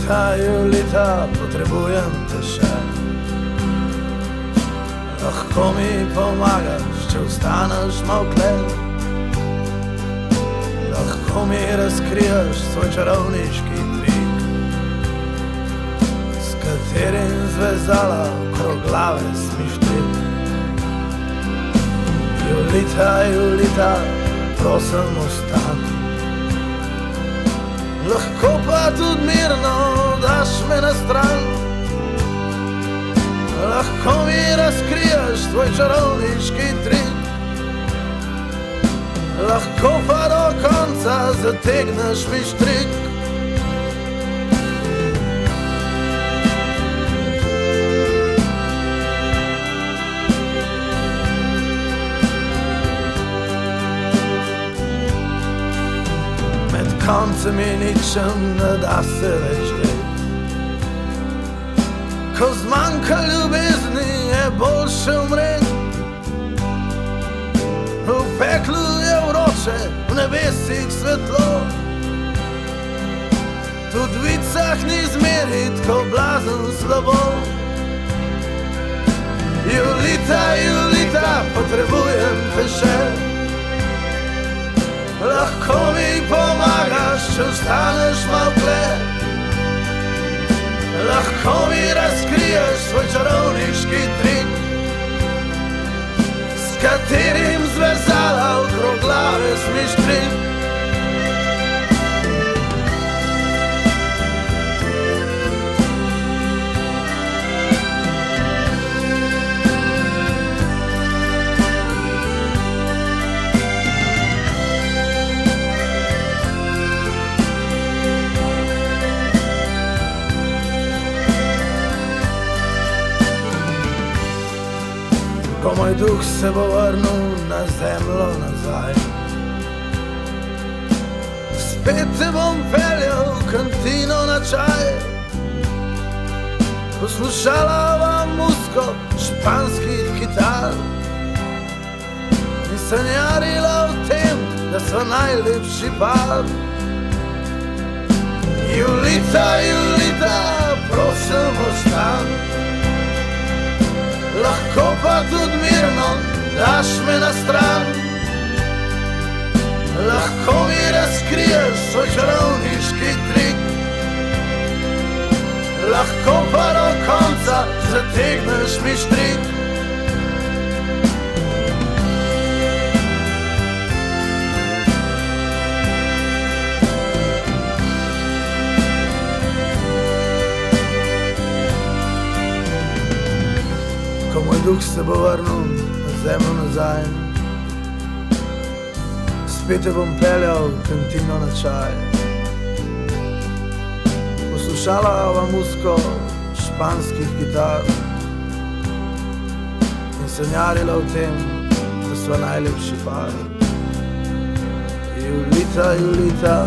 Julita, Julita, potrebujem te še. Lahko mi pomagaš, če ostaneš mokle. Lahko mi razkriješ svoj čarovniški trik, s katerim zvezala okrog glave smištrik. Julita, Julita, prosim ostani. Lahko pa tudi mirno daš me na stran. Lahko mi razkriješ tvoj čarovniški trik, lahko pa do konca zategneš mi štrik. Med koncem in ničem ne da se več vedeti. Ko zmanjka ljubezni, je boljše umreti. V peklu je vroče, v nebesih svetlo. Tudi v vicah ni zmerit, ko blazen slabo. Julita, Julita, potrebujem te še. Lahko mi pomagaš, če ostaneš mokle. Lahko mi razkriješ svoj čarovniški trik, s katerim zvezala okrog glave smištrik. Ko moj duh se bo vrnil na zemljo nazaj, spet te bom peljal v kantino na čaj. Poslušala bom muziko španskih kitar in sanjarila o tem, da so najlepši par. Julita, Julita, prosim ostani. Lahko pa tudi mirno daš me na stran. Lahko mi razkriješ svoj čarovniški trik, lahko pa do konca zategneš mi štrik. Ko moj duh se bo vrnil na zemljo nazaj, spet te bom peljal v kantino na čaj. Poslušala bom muziko španskih kitar in sanjarila o tem, da sva najlepši par. Julita, Julita,